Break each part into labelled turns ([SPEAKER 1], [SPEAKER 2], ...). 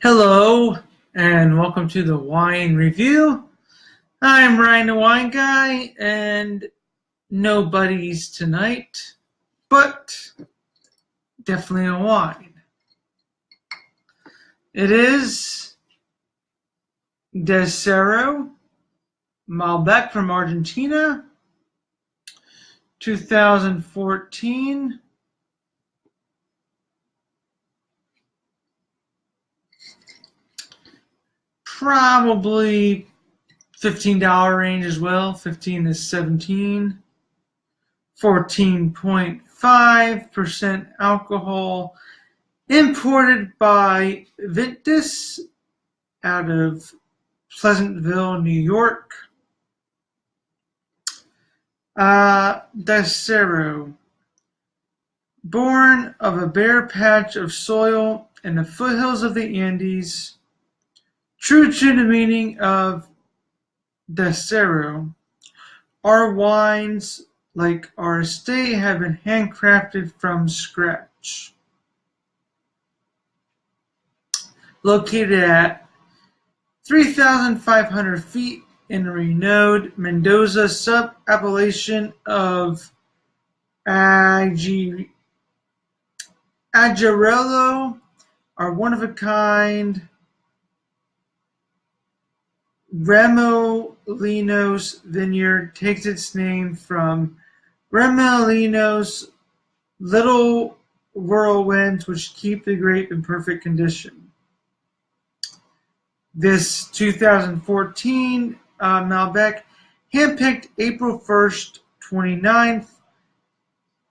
[SPEAKER 1] Hello, and welcome to the Wine Review. I'm Ryan the Wine Guy, and no buddies tonight, but definitely a wine. It is Decero-Malbec from Argentina, 2014. Probably $15 range as well, 15 to 17. 14.5% alcohol, imported by Ventus out of Pleasantville, New York. Decero, born of a bare patch of soil in the foothills of the Andes, true to the meaning of Decero, our wines, like our estate, have been handcrafted from scratch. Located at 3,500 feet in the renowned Mendoza sub-appellation of Aguarello, our one-of-a-kind Remolinos vineyard takes its name from Remolinos, little whirlwinds which keep the grape in perfect condition. This 2014 Malbec, handpicked April 1st, 29th.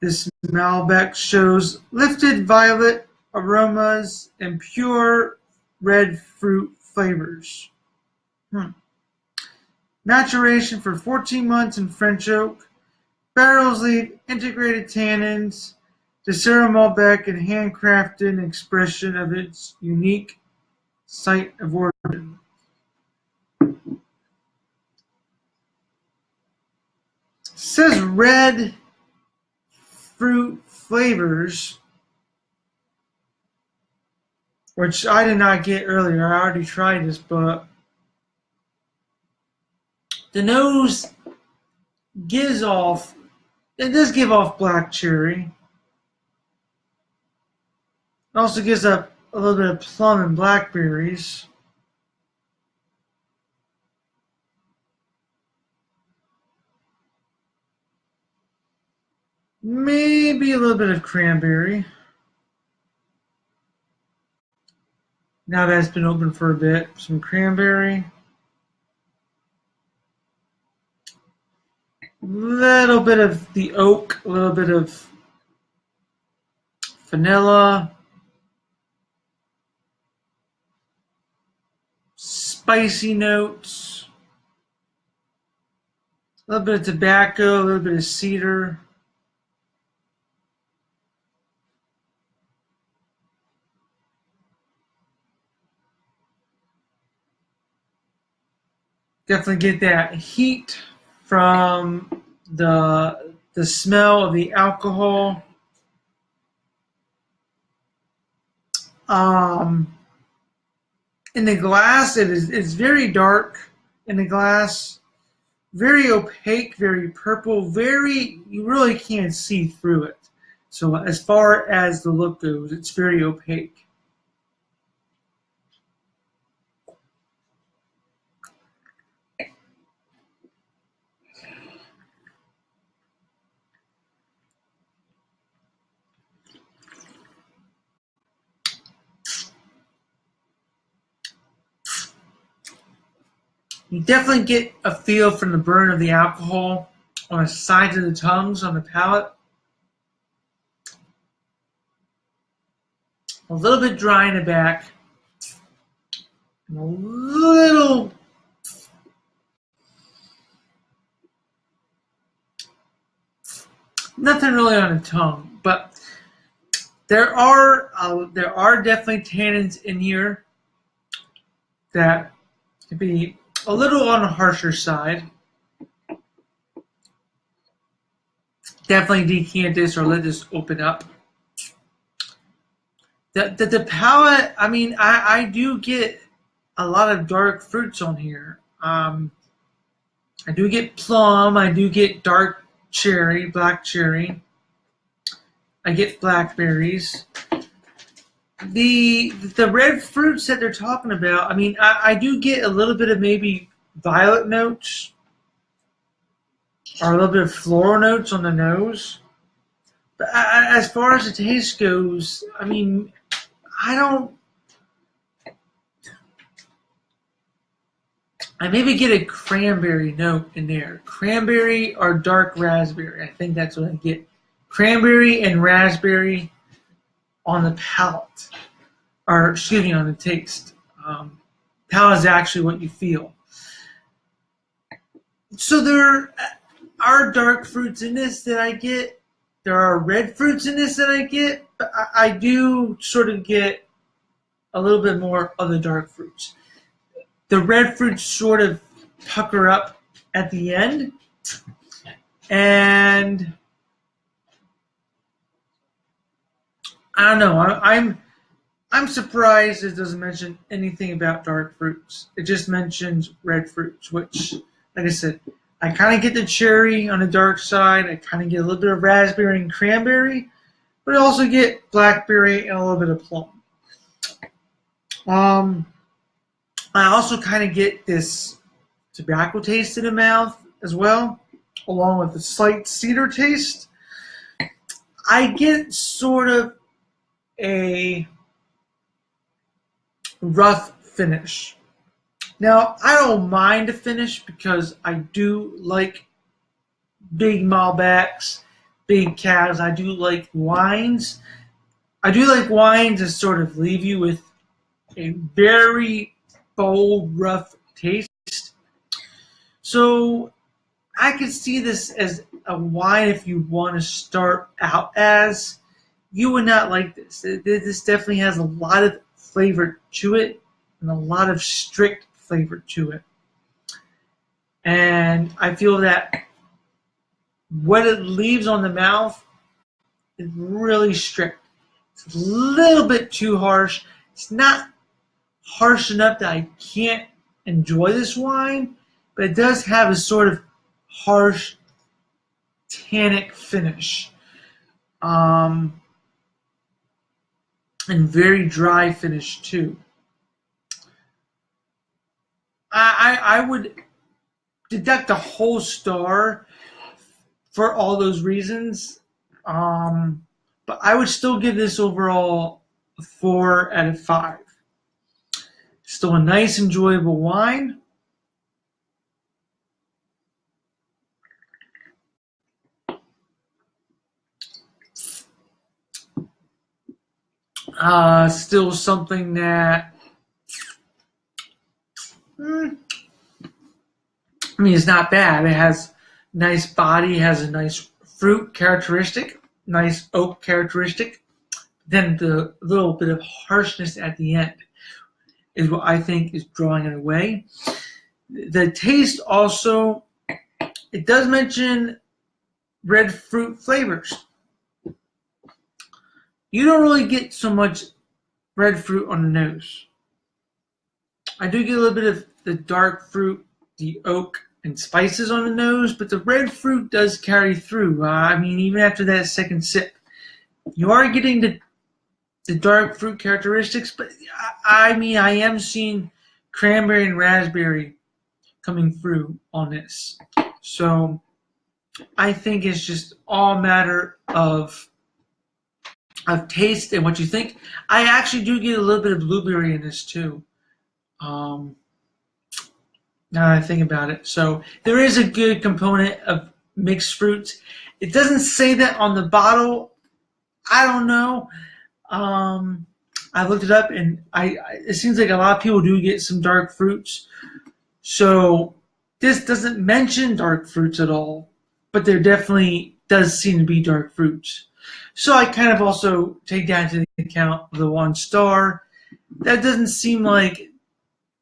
[SPEAKER 1] This Malbec shows lifted violet aromas and pure red fruit flavors. Maturation for 14 months in French oak. Barrels leave integrated tannins. Decero-Malbec and handcrafted expression of its unique site of origin. It says red fruit flavors, which I did not get earlier. I already tried this, but the nose does give off black cherry. It also gives up a little bit of plum and blackberries. Maybe a little bit of cranberry. Now that it's been open for a bit, some cranberry. Little bit of the oak, a little bit of vanilla, spicy notes, a little bit of tobacco, a little bit of cedar. Definitely get that heat from the smell of the alcohol. In the glass, it's very dark in the glass, very opaque, very purple, you really can't see through it. So as far as the look goes, it's very opaque. You definitely get a feel from the burn of the alcohol on the sides of the tongues, on the palate. A little bit dry in the back. And a little nothing really on the tongue, but there are definitely tannins in here that can be a little on the harsher side. Definitely decant this or let this open up. The palate, I mean, I do get a lot of dark fruits on here. I do get plum, I do get dark cherry, black cherry. I get blackberries. The red fruits that they're talking about, I mean, I do get a little bit of maybe violet notes or a little bit of floral notes on the nose. But as far as the taste goes, I mean, I don't. I maybe get a cranberry note in there. Cranberry or dark raspberry. I think that's what I get. Cranberry and raspberry on the palate, or excuse me, on the taste. Palate is actually what you feel. So there are dark fruits in this that I get. There are red fruits in this that I get. But I do sort of get a little bit more of the dark fruits. The red fruits sort of pucker up at the end, and I don't know. I'm surprised it doesn't mention anything about dark fruits. It just mentions red fruits, which, like I said, I kind of get the cherry on the dark side. I kind of get a little bit of raspberry and cranberry, but I also get blackberry and a little bit of plum. I also kind of get this tobacco taste in the mouth as well, along with a slight cedar taste. I get sort of a rough finish. Now, I don't mind the finish because I do like big Malbecs, big Cabs. I do like wines. I do like wines that sort of leave you with a very bold, rough taste. So I could see this as a wine if you want to start out as. You would not like this. This definitely has a lot of flavor to it and a lot of strict flavor to it. And I feel that what it leaves on the mouth is really strict. It's a little bit too harsh. It's not harsh enough that I can't enjoy this wine, but it does have a sort of harsh, tannic finish. And very dry finish too. I would deduct a whole star for all those reasons. But I would still give this overall a 4 out of 5. Still a nice, enjoyable wine. Still something that, I mean, it's not bad. It has nice body, has a nice fruit characteristic, nice oak characteristic. Then the little bit of harshness at the end is what I think is drawing it away. The taste also, it does mention red fruit flavors. You don't really get so much red fruit on the nose. I do get a little bit of the dark fruit, the oak, and spices on the nose, but the red fruit does carry through. I mean, even after that second sip, you are getting the dark fruit characteristics, but I mean, I am seeing cranberry and raspberry coming through on this. So I think it's just all a matter of taste and what you think. I actually do get a little bit of blueberry in this too. Now that I think about it. So there is a good component of mixed fruits. It doesn't say that on the bottle. I don't know. I looked it up, and it seems like a lot of people do get some dark fruits. So this doesn't mention dark fruits at all, but there definitely does seem to be dark fruits. So I kind of also take that into account of the 1 star. That doesn't seem like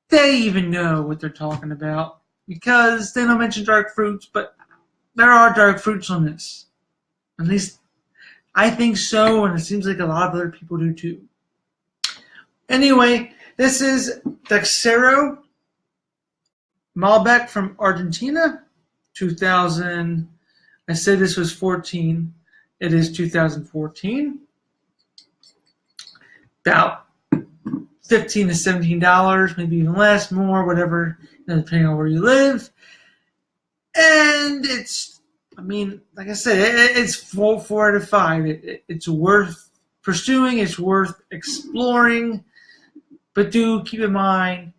[SPEAKER 1] they even know what they're talking about because they don't mention dark fruits, but there are dark fruits on this. At least I think so, and it seems like a lot of other people do too. Anyway, this is Decero-Malbec from Argentina, 2000. I said this was 14. It is 2014. About $15 to $17, maybe even less, more, whatever, depending on where you live. And it's, I mean, like I said, it's 4 out of 5. It's worth pursuing. It's worth exploring. But do keep in mind,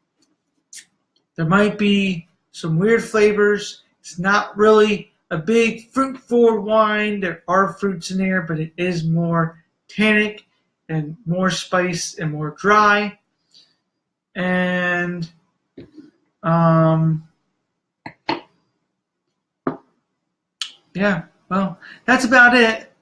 [SPEAKER 1] there might be some weird flavors. It's not really a big fruit-forward wine. There are fruits in there, but it is more tannic and more spice and more dry. And yeah, well, that's about it.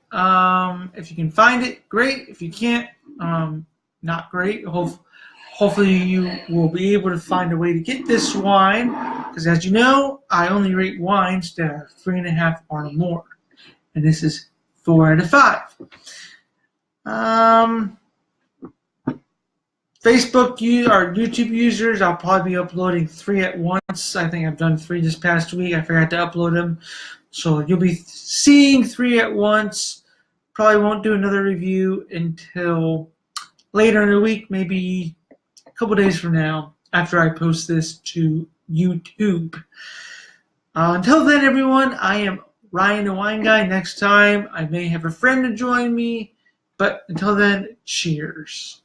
[SPEAKER 1] If you can find it, great. If you can't, not great. Hopefully you will be able to find a way to get this wine, because as you know, I only rate wines that are 3.5 or more, and this is 4 out of 5. Facebook or YouTube users, I'll probably be uploading 3 at once. I think I've done 3 this past week. I forgot to upload them. So you'll be seeing 3 at once. Probably won't do another review until later in the week, maybe a couple days from now, after I post this to YouTube. Until then, everyone, I am Ryan the Wine Guy. Next time, I may have a friend to join me. But until then, cheers.